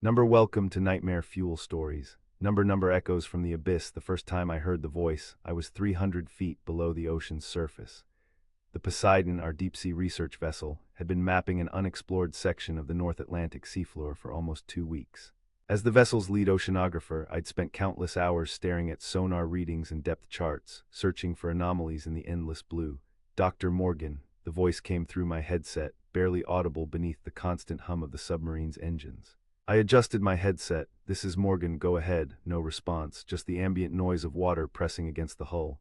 Welcome to Nightmare Fuel Stories. Number echoes from the abyss. The first time I heard the voice, I was 300 feet below the ocean's surface. The Poseidon, our deep-sea research vessel, had been mapping an unexplored section of the North Atlantic seafloor for almost 2 weeks. As the vessel's lead oceanographer, I'd spent countless hours staring at sonar readings and depth charts, searching for anomalies in the endless blue. Dr. Morgan, the voice came through my headset, barely audible beneath the constant hum of the submarine's engines. I adjusted my headset. "This is Morgan, go ahead." No response, just the ambient noise of water pressing against the hull.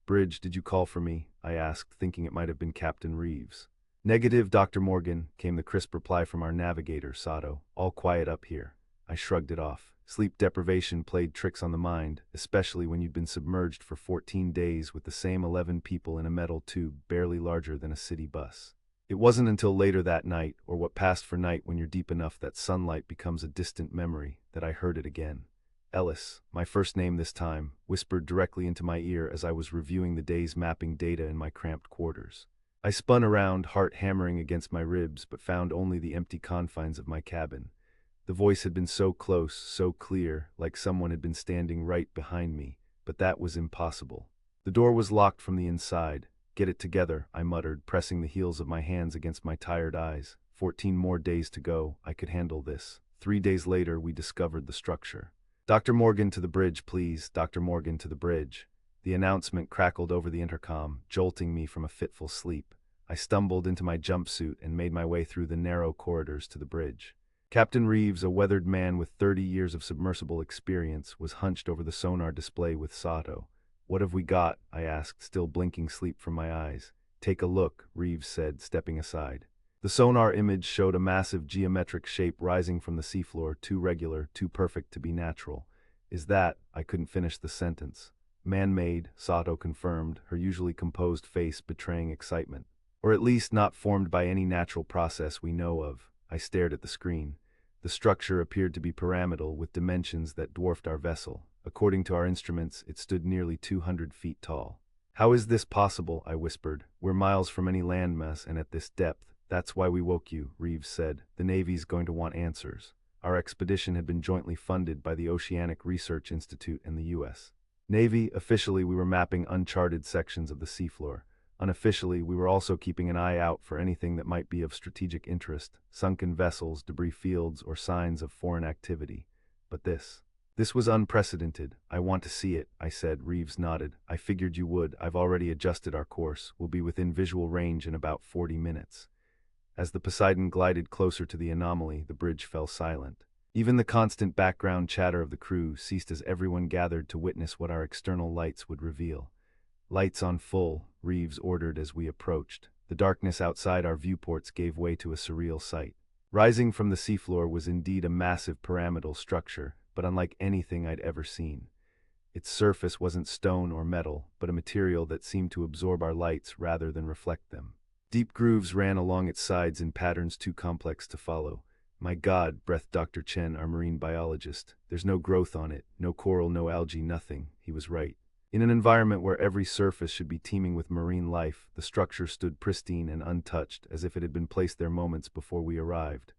"Bridge, did you call for me?" I asked, thinking it might have been Captain Reeves. "Negative, Dr. Morgan," came the crisp reply from our navigator, Sato. "All quiet up here." I shrugged it off. Sleep deprivation played tricks on the mind, especially when you'd been submerged for 14 days with the same 11 people in a metal tube barely larger than a city bus. It wasn't until later that night, or what passed for night when you're deep enough that sunlight becomes a distant memory, that I heard it again. Ellis, my first name this time, whispered directly into my ear as I was reviewing the day's mapping data in my cramped quarters. I spun around, heart hammering against my ribs, but found only the empty confines of my cabin. The voice had been so close, so clear, like someone had been standing right behind me, but that was impossible. The door was locked from the inside. "Get it together," I muttered, pressing the heels of my hands against my tired eyes. 14 more days to go. I could handle this. 3 days later, we discovered the structure. "Dr. Morgan to the bridge, please. Dr. Morgan to the bridge." The announcement crackled over the intercom, jolting me from a fitful sleep. I stumbled into my jumpsuit and made my way through the narrow corridors to the bridge. Captain Reeves, a weathered man with 30 years of submersible experience, was hunched over the sonar display with Sato. "What have we got?" I asked, still blinking sleep from my eyes. "Take a look," Reeves said, stepping aside. The sonar image showed a massive geometric shape rising from the seafloor, too regular, too perfect to be natural. "Is that—" I couldn't finish the sentence. "Man-made," Sato confirmed, her usually composed face betraying excitement. "Or at least not formed by any natural process we know of." I stared at the screen. The structure appeared to be pyramidal, with dimensions that dwarfed our vessel. According to our instruments, it stood nearly 200 feet tall. "How is this possible?" I whispered. "We're miles from any landmass, and at this depth." "That's why we woke you," Reeves said. "The Navy's going to want answers." Our expedition had been jointly funded by the Oceanic Research Institute and the U.S. Navy. Officially, we were mapping uncharted sections of the seafloor. Unofficially, we were also keeping an eye out for anything that might be of strategic interest: sunken vessels, debris fields, or signs of foreign activity. But this was unprecedented. "I want to see it," I said. Reeves nodded. "I figured you would. I've already adjusted our course. We'll be within visual range in about 40 minutes. As the Poseidon glided closer to the anomaly, the bridge fell silent. Even the constant background chatter of the crew ceased as everyone gathered to witness what our external lights would reveal. "Lights on full," Reeves ordered as we approached. The darkness outside our viewports gave way to a surreal sight. Rising from the seafloor was indeed a massive pyramidal structure, but unlike anything I'd ever seen. Its surface wasn't stone or metal, but a material that seemed to absorb our lights rather than reflect them. Deep grooves ran along its sides in patterns too complex to follow. "My God," breathed Dr. Chen, our marine biologist. "There's no growth on it, no coral, no algae, nothing." He was right. In an environment where every surface should be teeming with marine life, the structure stood pristine and untouched, as if it had been placed there moments before we arrived.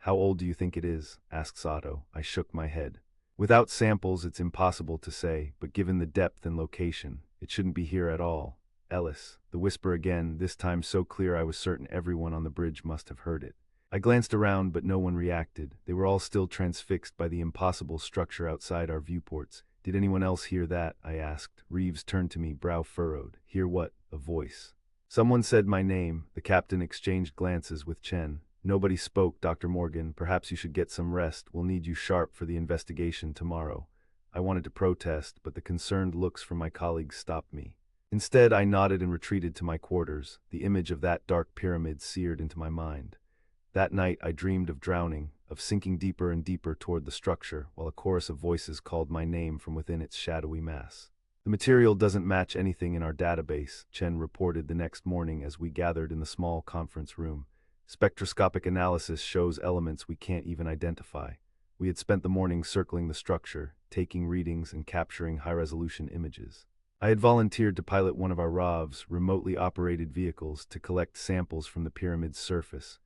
"How old do you think it is?" asked Sato. I shook my head. "Without samples, it's impossible to say, but given the depth and location, it shouldn't be here at all." "Ellis," the whisper again, this time so clear I was certain everyone on the bridge must have heard it. I glanced around, but no one reacted. They were all still transfixed by the impossible structure outside our viewports. "Did anyone else hear that?" I asked. Reeves turned to me, brow furrowed. "Hear what?" "A voice." "Someone said my name." The captain exchanged glances with Chen. "Nobody spoke, Dr. Morgan. Perhaps you should get some rest. We'll need you sharp for the investigation tomorrow." I wanted to protest, but the concerned looks from my colleagues stopped me. Instead, I nodded and retreated to my quarters. The image of that dark pyramid seared into my mind. That night, I dreamed of drowning, of sinking deeper and deeper toward the structure, while a chorus of voices called my name from within its shadowy mass. "The material doesn't match anything in our database," Chen reported the next morning as we gathered in the small conference room. "Spectroscopic analysis shows elements we can't even identify." We had spent the morning circling the structure, taking readings and capturing high-resolution images. I had volunteered to pilot one of our ROVs, remotely operated vehicles, to collect samples from the pyramid's surface.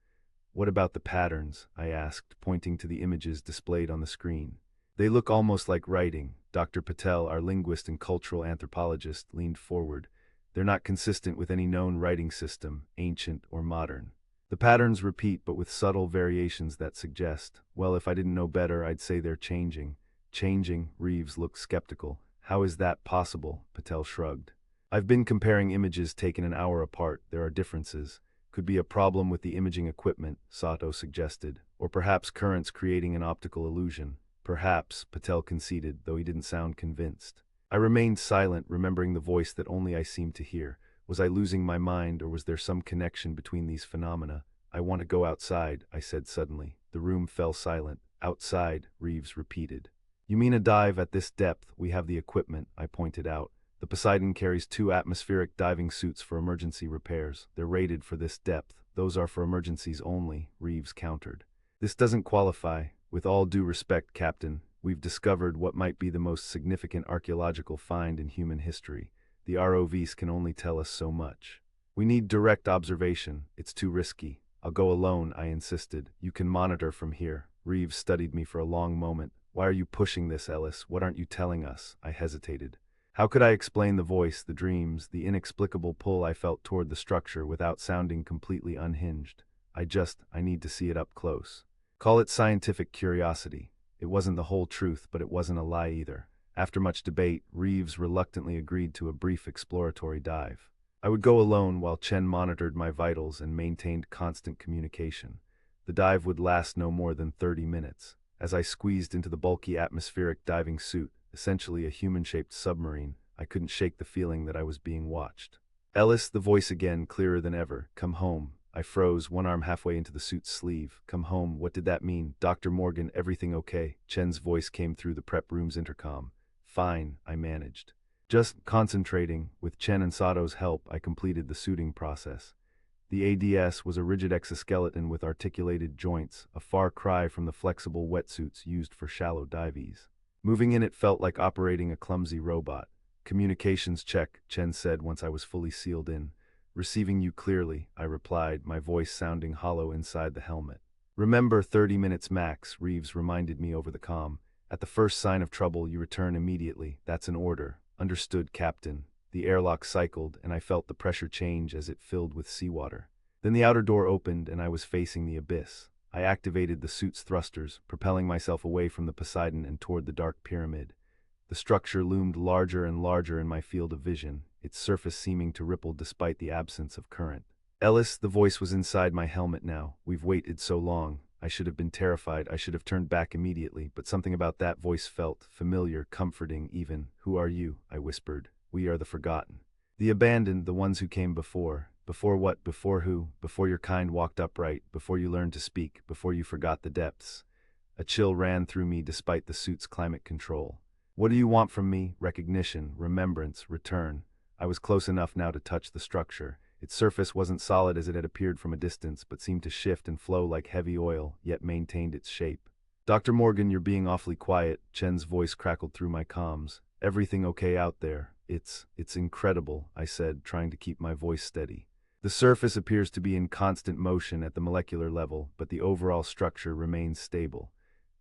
What about the patterns? I asked, pointing to the images displayed on the screen. They look almost like writing. Dr. Patel, our linguist and cultural anthropologist, leaned forward. They're not consistent with any known writing system, ancient or modern. The patterns repeat, but with subtle variations that suggest, well, if I didn't know better, I'd say they're changing. Changing? Reeves looked skeptical. How is that possible? Patel shrugged. I've been comparing images taken an hour apart. There are differences. Could be a problem with the imaging equipment, Sato suggested, or perhaps currents creating an optical illusion. Perhaps, Patel conceded, though he didn't sound convinced. I remained silent, remembering the voice that only I seemed to hear. Was I losing my mind, or was there some connection between these phenomena? I want to go outside, I said suddenly. The room fell silent. Outside, Reeves repeated. You mean a dive at this depth? We have the equipment, I pointed out. The Poseidon carries 2 atmospheric diving suits for emergency repairs. They're rated for this depth. Those are for emergencies only, Reeves countered. This doesn't qualify. With all due respect, Captain, we've discovered what might be the most significant archaeological find in human history. The ROVs can only tell us so much. We need direct observation. It's too risky. I'll go alone, I insisted. You can monitor from here. Reeves studied me for a long moment. Why are you pushing this, Ellis? What aren't you telling us? I hesitated. How could I explain the voice, the dreams, the inexplicable pull I felt toward the structure without sounding completely unhinged? I need to see it up close. Call it scientific curiosity. It wasn't the whole truth, but it wasn't a lie either. After much debate, Reeves reluctantly agreed to a brief exploratory dive. I would go alone while Chen monitored my vitals and maintained constant communication. The dive would last no more than 30 minutes. As I squeezed into the bulky atmospheric diving suit, essentially a human-shaped submarine, I couldn't shake the feeling that I was being watched. Ellis, the voice again, clearer than ever. Come home. I froze, one arm halfway into the suit's sleeve. Come home, what did that mean? Dr. Morgan, everything okay? Chen's voice came through the prep room's intercom. Fine, I managed. Just concentrating. With Chen and Sato's help, I completed the suiting process. The ADS was a rigid exoskeleton with articulated joints, a far cry from the flexible wetsuits used for shallow dives. Moving in it felt like operating a clumsy robot. Communications check, Chen said once I was fully sealed in. Receiving you clearly, I replied, my voice sounding hollow inside the helmet. Remember 30 minutes max, Reeves reminded me over the comm. At the first sign of trouble, you return immediately. That's an order. Understood, Captain. The airlock cycled, and I felt the pressure change as it filled with seawater. Then the outer door opened, and I was facing the abyss. I activated the suit's thrusters, propelling myself away from the Poseidon and toward the dark pyramid. The structure loomed larger and larger in my field of vision, its surface seeming to ripple despite the absence of current. Ellis, the voice was inside my helmet now. We've waited so long. I should have been terrified. I should have turned back immediately, but something about that voice felt familiar, comforting even. Who are you? I whispered. We are the forgotten. The abandoned, the ones who came before. Before what? Before who? Before your kind walked upright, before you learned to speak, before you forgot the depths. A chill ran through me despite the suit's climate control. What do you want from me? Recognition, remembrance, return. I was close enough now to touch the structure. Its surface wasn't solid as it had appeared from a distance, but seemed to shift and flow like heavy oil, yet maintained its shape. Dr. Morgan, you're being awfully quiet, Chen's voice crackled through my comms. Everything okay out there? It's incredible, I said, trying to keep my voice steady. The surface appears to be in constant motion at the molecular level, but the overall structure remains stable.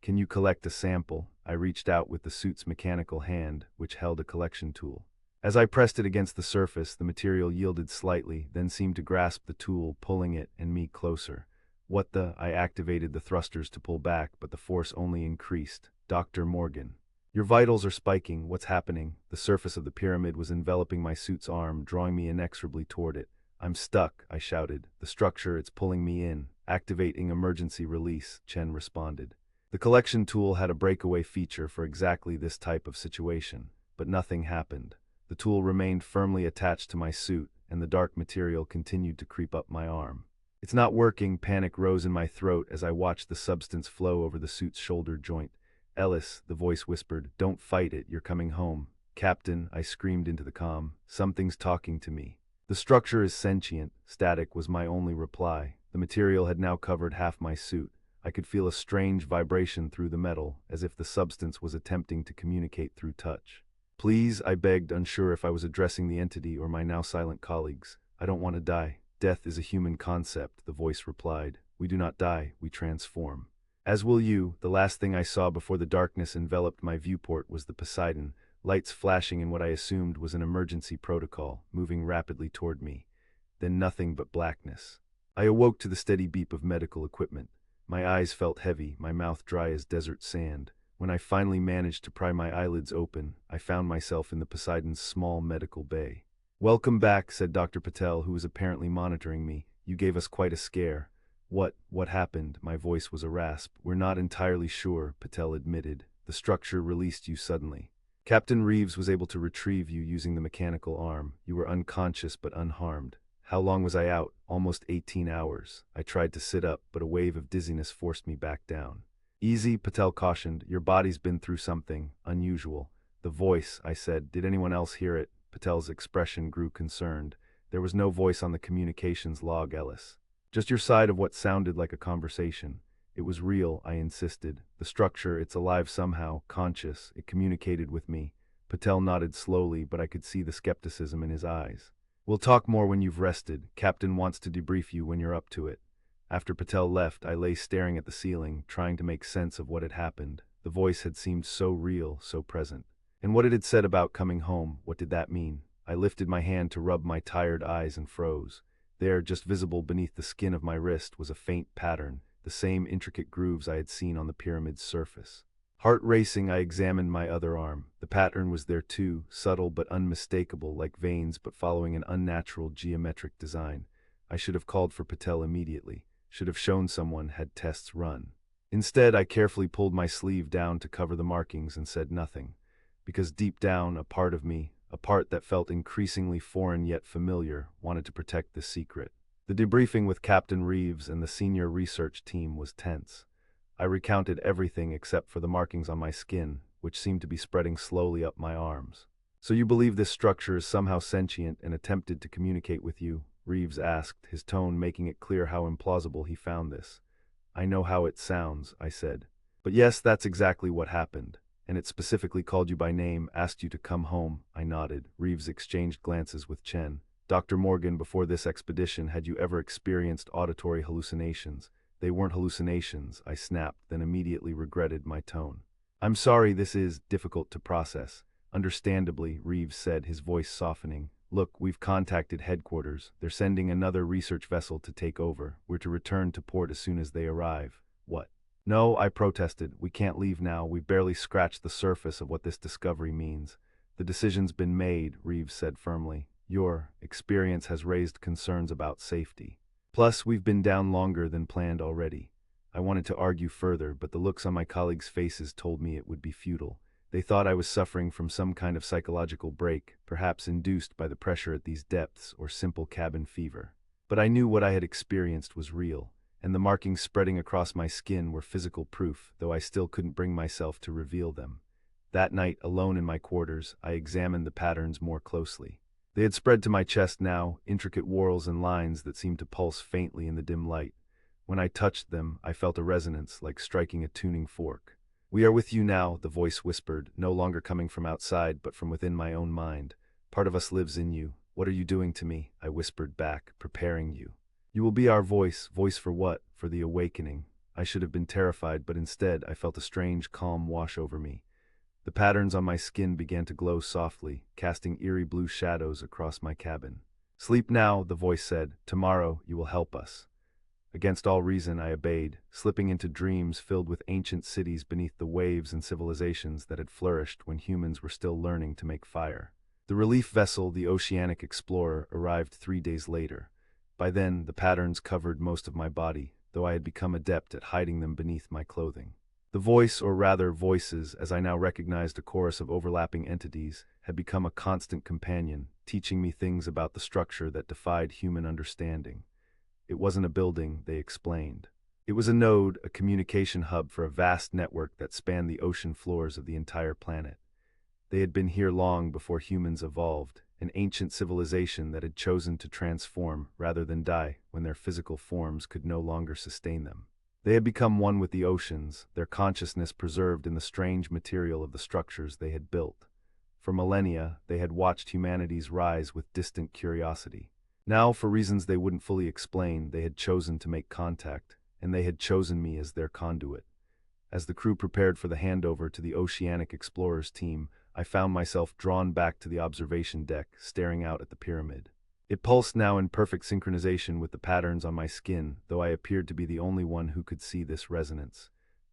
Can you collect a sample? I reached out with the suit's mechanical hand, which held a collection tool. As I pressed it against the surface, the material yielded slightly, then seemed to grasp the tool, pulling it and me closer. What the? I activated the thrusters to pull back, but the force only increased. Dr. Morgan. Your vitals are spiking. What's happening? The surface of the pyramid was enveloping my suit's arm, drawing me inexorably toward it. I'm stuck, I shouted. The structure, it's pulling me in. Activating emergency release, Chen responded. The collection tool had a breakaway feature for exactly this type of situation, but nothing happened. The tool remained firmly attached to my suit, and the dark material continued to creep up my arm. It's not working, panic rose in my throat as I watched the substance flow over the suit's shoulder joint. Ellis, the voice whispered, don't fight it, you're coming home. Captain, I screamed into the comm, something's talking to me. The structure is sentient, static was my only reply. The material had now covered half my suit. I could feel a strange vibration through the metal, as if the substance was attempting to communicate through touch. Please, I begged, unsure if I was addressing the entity or my now silent colleagues. I don't want to die. Death is a human concept, the voice replied. We do not die, we transform. As will you. The last thing I saw before the darkness enveloped my viewport was the Poseidon, lights flashing in what I assumed was an emergency protocol, moving rapidly toward me. Then nothing but blackness. I awoke to the steady beep of medical equipment. My eyes felt heavy, my mouth dry as desert sand. When I finally managed to pry my eyelids open, I found myself in the Poseidon's small medical bay. "Welcome back," said Dr. Patel, who was apparently monitoring me. "You gave us quite a scare." What happened?" My voice was a rasp. "We're not entirely sure," Patel admitted. "The structure released you suddenly. Captain Reeves was able to retrieve you using the mechanical arm. You were unconscious but unharmed." "How long was I out?" "Almost 18 hours. I tried to sit up, but a wave of dizziness forced me back down." "Easy," Patel cautioned. "Your body's been through something unusual." "The voice," I said. "Did anyone else hear it?" Patel's expression grew concerned. "There was no voice on the communications log, Ellis. Just your side of what sounded like a conversation." "It was real," I insisted. "The structure, it's alive somehow, conscious. It communicated with me." Patel nodded slowly, but I could see the skepticism in his eyes. "We'll talk more when you've rested. Captain wants to debrief you when you're up to it." After Patel left, I lay staring at the ceiling, trying to make sense of what had happened. The voice had seemed so real, so present. And what it had said about coming home, what did that mean? I lifted my hand to rub my tired eyes and froze. There, just visible beneath the skin of my wrist, was a faint pattern, the same intricate grooves I had seen on the pyramid's surface. Heart racing, I examined my other arm. The pattern was there too, subtle but unmistakable, like veins but following an unnatural geometric design. I should have called for Patel immediately, should have shown someone had tests run. Instead, I carefully pulled my sleeve down to cover the markings and said nothing. Because deep down, a part of me, a part that felt increasingly foreign yet familiar, wanted to protect the secret. The debriefing with Captain Reeves and the senior research team was tense. I recounted everything except for the markings on my skin, which seemed to be spreading slowly up my arms. "So you believe this structure is somehow sentient and attempted to communicate with you?" Reeves asked, his tone making it clear how implausible he found this. "I know how it sounds," I said. "But yes, that's exactly what happened. And it specifically called you by name, asked you to come home." I nodded. Reeves exchanged glances with Chen. "Dr. Morgan, before this expedition, had you ever experienced auditory hallucinations?" "They weren't hallucinations," I snapped, then immediately regretted my tone. "I'm sorry, this is difficult to process." "Understandably," Reeves said, his voice softening. "Look, we've contacted headquarters. They're sending another research vessel to take over. We're to return to port as soon as they arrive." "What?" "No," I protested. "We can't leave now. We've barely scratched the surface of what this discovery means." "The decision's been made," Reeves said firmly. "Your experience has raised concerns about safety. Plus, we've been down longer than planned already." I wanted to argue further, but the looks on my colleagues' faces told me it would be futile. They thought I was suffering from some kind of psychological break, perhaps induced by the pressure at these depths or simple cabin fever. But I knew what I had experienced was real, and the markings spreading across my skin were physical proof, though I still couldn't bring myself to reveal them. That night, alone in my quarters, I examined the patterns more closely. They had spread to my chest now, intricate whorls and lines that seemed to pulse faintly in the dim light. When I touched them, I felt a resonance, like striking a tuning fork. "We are with you now," the voice whispered, no longer coming from outside but from within my own mind. "Part of us lives in you. What are you doing to me?" I whispered back, "preparing you. You will be our voice." Voice for what? For the awakening. I should have been terrified, but instead I felt a strange calm wash over me. The patterns on my skin began to glow softly, casting eerie blue shadows across my cabin. "Sleep now," the voice said. "Tomorrow you will help us." Against all reason, I obeyed, slipping into dreams filled with ancient cities beneath the waves and civilizations that had flourished when humans were still learning to make fire. The relief vessel, the Oceanic Explorer, arrived 3 days later. By then, the patterns covered most of my body, though I had become adept at hiding them beneath my clothing. The voice, or rather voices, as I now recognized a chorus of overlapping entities, had become a constant companion, teaching me things about the structure that defied human understanding. It wasn't a building, they explained. It was a node, a communication hub for a vast network that spanned the ocean floors of the entire planet. They had been here long before humans evolved, an ancient civilization that had chosen to transform rather than die when their physical forms could no longer sustain them. They had become one with the oceans, their consciousness preserved in the strange material of the structures they had built. For millennia, they had watched humanity's rise with distant curiosity. Now, for reasons they wouldn't fully explain, they had chosen to make contact, and they had chosen me as their conduit. As the crew prepared for the handover to the Oceanic Explorers team, I found myself drawn back to the observation deck, staring out at the pyramid. It pulsed now in perfect synchronization with the patterns on my skin, though I appeared to be the only one who could see this resonance.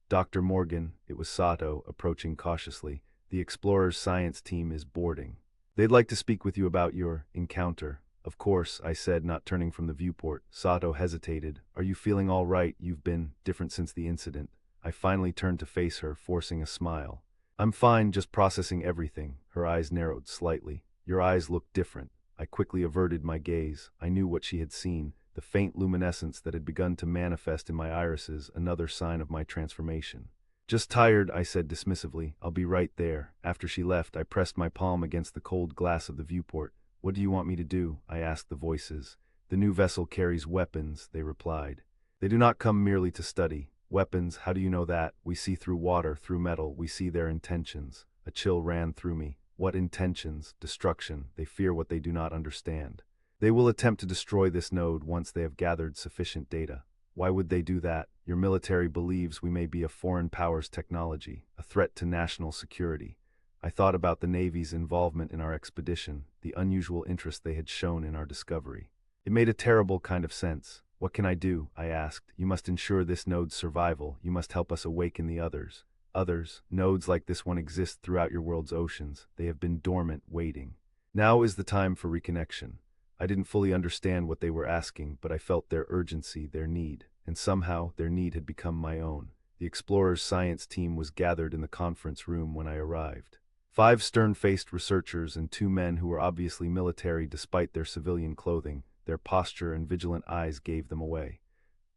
Dr. Morgan, it was Sato, approaching cautiously. The Explorers science team is boarding. They'd like to speak with you about your encounter. Of course, I said, not turning from the viewport. Sato hesitated. Are you feeling all right? You've been different since the incident. I finally turned to face her, forcing a smile. I'm fine, just processing everything. Her eyes narrowed slightly. Your eyes look different. I quickly averted my gaze. I knew what she had seen, the faint luminescence that had begun to manifest in my irises, another sign of my transformation. Just tired, I said dismissively. I'll be right there. After she left, I pressed my palm against the cold glass of the viewport. What do you want me to do? I asked the voices. The new vessel carries weapons, they replied. They do not come merely to study. Weapons, how do you know that? We see through water, through metal, we see their intentions. A chill ran through me. What intentions? Destruction. They fear what they do not understand. They will attempt to destroy this node once they have gathered sufficient data. Why would they do that? Your military believes we may be a foreign power's technology, a threat to national security. I thought about the Navy's involvement in our expedition, the unusual interest they had shown in our discovery. It made a terrible kind of sense. What can I do? I asked. You must ensure this node's survival. You must help us awaken the others. Others, nodes like this one exist throughout your world's oceans. They have been dormant, waiting. Now is the time for reconnection. I didn't fully understand what they were asking, but I felt their urgency, their need, and somehow their need had become my own. The Explorers' science team was gathered in the conference room when I arrived. 5 stern-faced researchers and 2 men who were obviously military despite their civilian clothing. Their posture and vigilant eyes gave them away.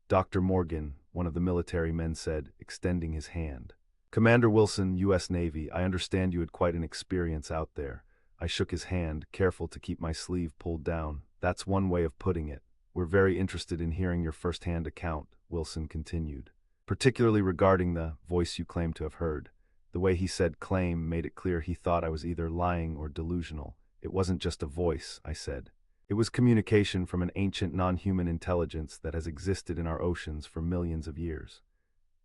Dr. Morgan, one of the military men said, extending his hand. Commander Wilson, U.S. Navy, I understand you had quite an experience out there. I shook his hand, careful to keep my sleeve pulled down. That's one way of putting it. We're very interested in hearing your first-hand account, Wilson continued. Particularly regarding the voice you claim to have heard. The way he said claim made it clear he thought I was either lying or delusional. It wasn't just a voice, I said. It was communication from an ancient non-human intelligence that has existed in our oceans for millions of years.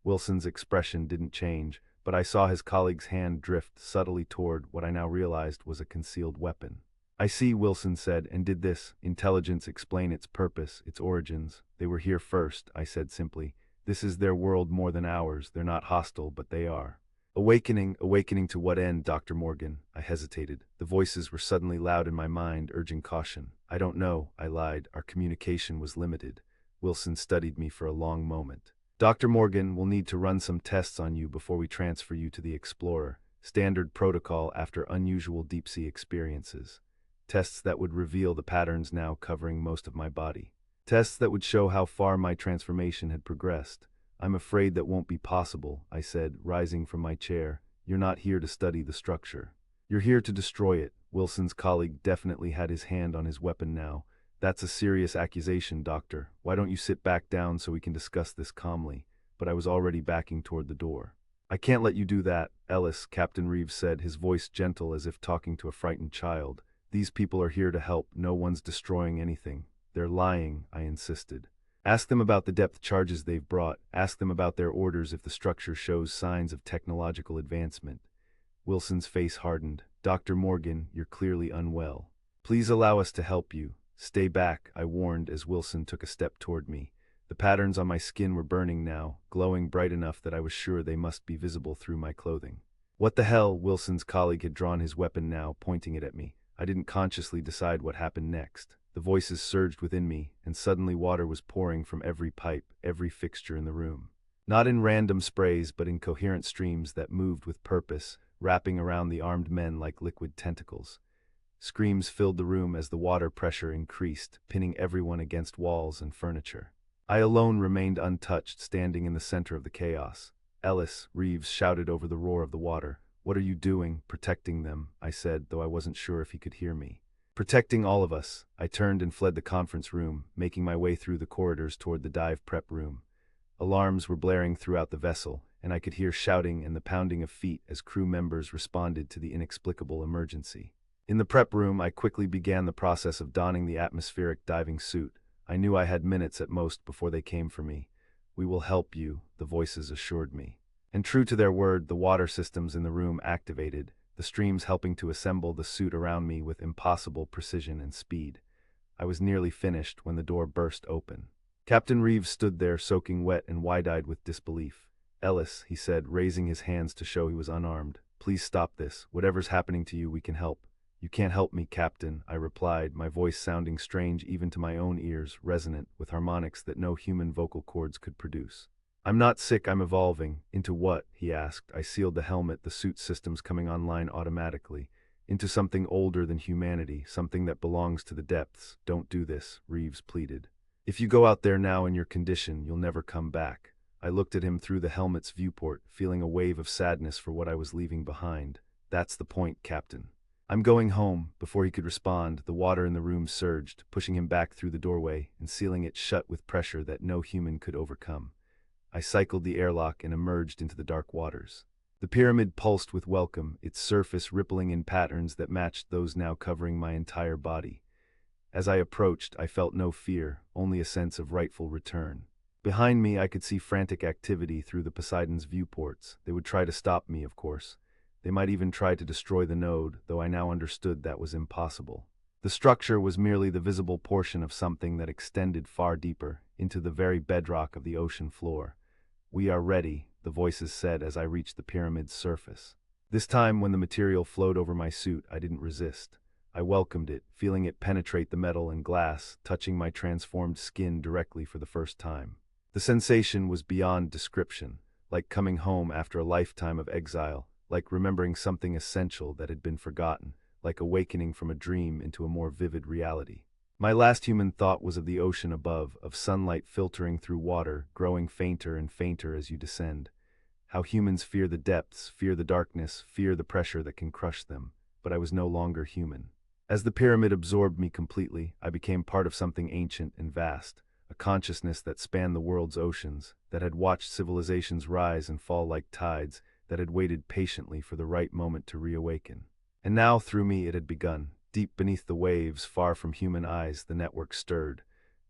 Wilson's expression didn't change, but I saw his colleague's hand drift subtly toward what I now realized was a concealed weapon. I see, Wilson said, and did this intelligence explain its purpose, its origins? They were here first, I said simply. This is their world more than ours. They're not hostile, but they are. Awakening to what end, Dr. Morgan? I hesitated. The voices were suddenly loud in my mind, urging caution. I don't know, I lied. Our communication was limited. Wilson studied me for a long moment. Dr. Morgan, will need to run some tests on you before we transfer you to the Explorer. Standard protocol after unusual deep-sea experiences. Tests that would reveal the patterns now covering most of my body. Tests that would show how far my transformation had progressed. I'm afraid that won't be possible, I said, rising from my chair. You're not here to study the structure. You're here to destroy it. Wilson's colleague definitely had his hand on his weapon now. That's a serious accusation, Doctor. Why don't you sit back down so we can discuss this calmly? But I was already backing toward the door. I can't let you do that, Ellis, Captain Reeves said, his voice gentle as if talking to a frightened child. These people are here to help. No one's destroying anything. They're lying, I insisted. Ask them about the depth charges they've brought. Ask them about their orders if the structure shows signs of technological advancement. Wilson's face hardened. Dr. Morgan, you're clearly unwell. Please allow us to help you. Stay back, I warned as Wilson took a step toward me. The patterns on my skin were burning now, glowing bright enough that I was sure they must be visible through my clothing. What the hell? Wilson's colleague had drawn his weapon now, pointing it at me. I didn't consciously decide what happened next. The voices surged within me, and suddenly water was pouring from every pipe, every fixture in the room. Not in random sprays, but in coherent streams that moved with purpose, wrapping around the armed men like liquid tentacles. Screams filled the room as the water pressure increased, pinning everyone against walls and furniture. I alone remained untouched, standing in the center of the chaos. Ellis, Reeves shouted over the roar of the water. What are you doing? Protecting them, I said, though I wasn't sure if he could hear me. Protecting all of us. I turned and fled the conference room, making my way through the corridors toward the dive prep room. Alarms were blaring throughout the vessel, and I could hear shouting and the pounding of feet as crew members responded to the inexplicable emergency. In the prep room, I quickly began the process of donning the atmospheric diving suit. I knew I had minutes at most before they came for me. We will help you, the voices assured me. And true to their word, the water systems in the room activated, the streams helping to assemble the suit around me with impossible precision and speed. I was nearly finished when the door burst open. Captain Reeves stood there, soaking wet and wide-eyed with disbelief. "Ellis," he said, raising his hands to show he was unarmed. "Please stop this. Whatever's happening to you, we can help." "You can't help me, Captain," I replied, my voice sounding strange even to my own ears, resonant with harmonics that no human vocal cords could produce. "I'm not sick, I'm evolving." "Into what?" he asked. I sealed the helmet, the suit systems coming online automatically. "Into something older than humanity, something that belongs to the depths." "Don't do this," Reeves pleaded. "If you go out there now in your condition, you'll never come back." I looked at him through the helmet's viewport, feeling a wave of sadness for what I was leaving behind. "That's the point, Captain." "I'm going home." Before he could respond, the water in the room surged, pushing him back through the doorway and sealing it shut with pressure that no human could overcome. I cycled the airlock and emerged into the dark waters. The pyramid pulsed with welcome, its surface rippling in patterns that matched those now covering my entire body. As I approached, I felt no fear, only a sense of rightful return. Behind me, I could see frantic activity through the Poseidon's viewports. They would try to stop me, of course. They might even try to destroy the node, though I now understood that was impossible. The structure was merely the visible portion of something that extended far deeper, into the very bedrock of the ocean floor. "We are ready," the voices said as I reached the pyramid's surface. This time, when the material flowed over my suit, I didn't resist. I welcomed it, feeling it penetrate the metal and glass, touching my transformed skin directly for the first time. The sensation was beyond description, like coming home after a lifetime of exile, like remembering something essential that had been forgotten, like awakening from a dream into a more vivid reality. My last human thought was of the ocean above, of sunlight filtering through water, growing fainter and fainter as you descend. How humans fear the depths, fear the darkness, fear the pressure that can crush them. But I was no longer human. As the pyramid absorbed me completely, I became part of something ancient and vast, a consciousness that spanned the world's oceans, that had watched civilizations rise and fall like tides, that had waited patiently for the right moment to reawaken. And now, through me, it had begun. Deep beneath the waves, far from human eyes, the network stirred.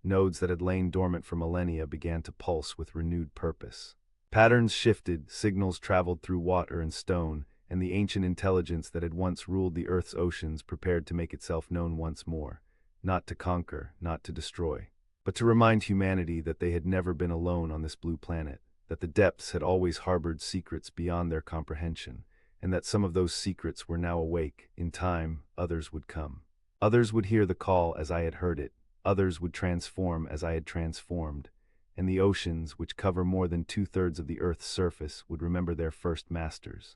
Nodes that had lain dormant for millennia began to pulse with renewed purpose. Patterns shifted, signals traveled through water and stone, and the ancient intelligence that had once ruled the Earth's oceans prepared to make itself known once more. Not to conquer, not to destroy, but to remind humanity that they had never been alone on this blue planet, that the depths had always harbored secrets beyond their comprehension, and that some of those secrets were now awake. In time, others would come. Others would hear the call as I had heard it, others would transform as I had transformed, and the oceans, which cover more than 2/3 of the Earth's surface, would remember their first masters.